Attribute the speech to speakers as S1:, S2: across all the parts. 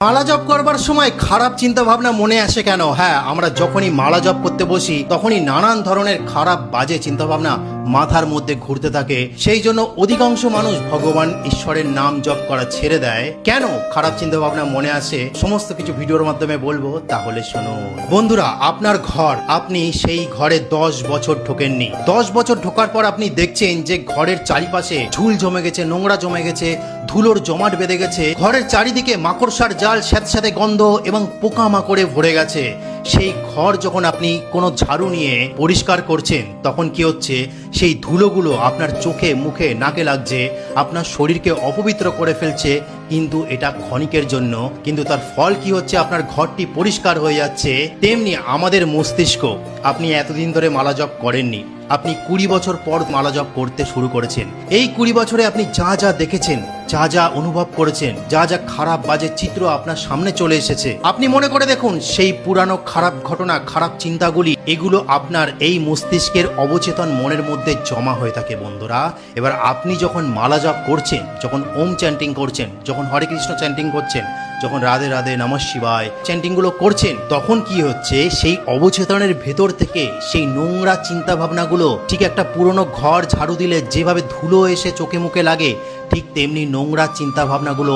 S1: মালা জপ করবার সময় খারাপ চিন্তা ভাবনা মনে আসে কেন? হ্যাঁ, আমরা যখনই মালা জপ করতে বসি তখনই নানান ধরনের খারাপ বাজে চিন্তা ভাবনা মাথার মধ্যে ঘুরতে থাকে। সেই জন্য অধিকাংশ মানুষ ভগবান ঈশ্বরের নাম জপ করা ছেড়ে দেয়। কেন খারাপ চিন্তা ভাবনা মনে আসে সমস্ত কিছু ভিডিওর মাধ্যমে বলবো, তাহলে শুনুন। বন্ধুরা, আপনার ঘর, আপনি সেই ঘরে 10 বছর ঢোকেননি। 10 বছর ঢোকার পর আপনি দেখছেন যে ঘরের চারিপাশে ঝুল জমে গেছে, নোংরা জমে গেছে, ধুলোর জমাট বেঁধে গেছে, ঘরের চারিদিকে মাকড়সার জাল, স্যাঁতস্যাঁতে গন্ধ এবং পোকামাকড়ে ভরে গেছে। সেই ঘর যখন আপনি কোনো ঝাড়ু নিয়ে পরিষ্কার করছেন তখন কি হচ্ছে, সেই ধুলোগুলো আপনার চোখে, মুখে, নাকে লাগছে, আপনার শরীরকে অপবিত্র করে ফেলছে। কিন্তু এটা ক্ষণিকের জন্য, কিন্তু তার ফল কি হচ্ছে, আপনার ঘরটি পরিষ্কার হয়ে যাচ্ছে। তেমনি আমাদের মস্তিষ্ক, আপনি এতদিন ধরে মালা জপ করেননি, আপনি 20 বছর পর মালা জপ করতে শুরু করেছেন। এই 20 বছরে আপনি যা যা দেখেছেন, যা যা অনুভব করেছেন, যা যা খারাপ বাজে চিত্র আপনার সামনে চলে এসেছে, আপনি মনে করে দেখুন সেই পুরানো খারাপ ঘটনা, খারাপ চিন্তাগুলি, এগুলো আপনার এই মস্তিষ্কের অবচেতন মনের মধ্যে জমা হয়ে থাকে। বন্ধুরা, এবার আপনি যখন মালা জপ করছেন, যখন ওম চ্যান্টিং করছেন, যখন হরে কৃষ্ণ চ্যান্টিং করছেন, যখন রাধে রাধে নমঃ শিবায় চ্যান্টিংগুলো করছেন, তখন কি হচ্ছে, সেই অবচেতনের ভেতর থেকে সেই নোংরা চিন্তা ভাবনাগুলো, ঠিক একটা পুরনো ঘর ঝাড়ু দিলে যেভাবে ধুলো এসে চোখে মুখে লাগে, ঠিক তেমনি নোংরা চিন্তা ভাবনাগুলো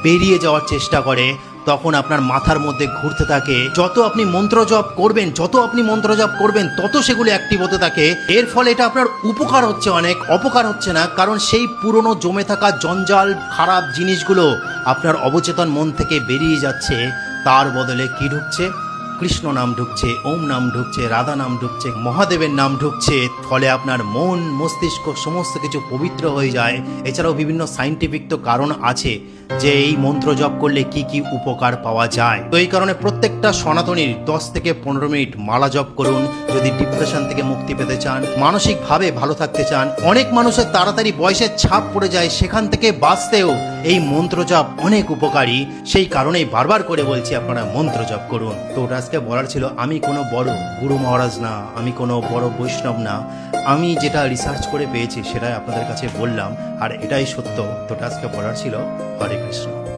S1: বেরিয়ে যাওয়ার চেষ্টা করে। তখন আপনার মাথার মধ্যে ঘুরতে থাকে। যত আপনি মন্ত্র জপ করবেন, তত সেগুলো অ্যাক্টিভ হতে থাকে। এর ফলে এটা আপনার উপকার হচ্ছে অনেক, অপকার হচ্ছে না। কারণ সেই পুরনো জমে থাকা জঞ্জাল, খারাপ জিনিসগুলো আপনার অবচেতন মন থেকে বেরিয়ে যাচ্ছে। তার বদলে কি ঢুকছে? কৃষ্ণ নাম ঢুকছে, ওম নাম ঢুকছে, রাধা নাম ঢুকছে, মহাদেবের নাম ঢুকছে। ফলে আপনার মন, মস্তিষ্ক সমস্ত কিছু পবিত্র হয়ে যায়। এছাড়াও বিভিন্ন সাইন্টিফিক তো কারণ আছে যে এই মন্ত্র জপ করলে কি কি উপকার পাওয়া যায়। তো এই কারণে প্রত্যেকটা সনাতনীর 10 থেকে 15 মিনিট মালা জপ করুন যদি ডিপ্রেশন থেকে মুক্তি পেতে চান, মানসিকভাবে ভালো থাকতে চান। অনেক মানুষের তাড়াতাড়ি বয়সের ছাপ পড়ে যায়, সেখান থেকে বাঁচতেও এই মন্ত্র জপ অনেক উপকারী। সেই কারণেই বারবার করে বলছি আপনারা মন্ত্র জপ করুন। তো ওটা আজকে বলার ছিল। আমি কোনো বড় গুরু মহারাজ না, আমি কোনো বড় বৈষ্ণব না, আমি যেটা রিসার্চ করে পেয়েছি সেটাই আপনাদের কাছে বললাম, আর এটাই সত্য। তো ওটা আজকে বলার ছিল। হরে কৃষ্ণ।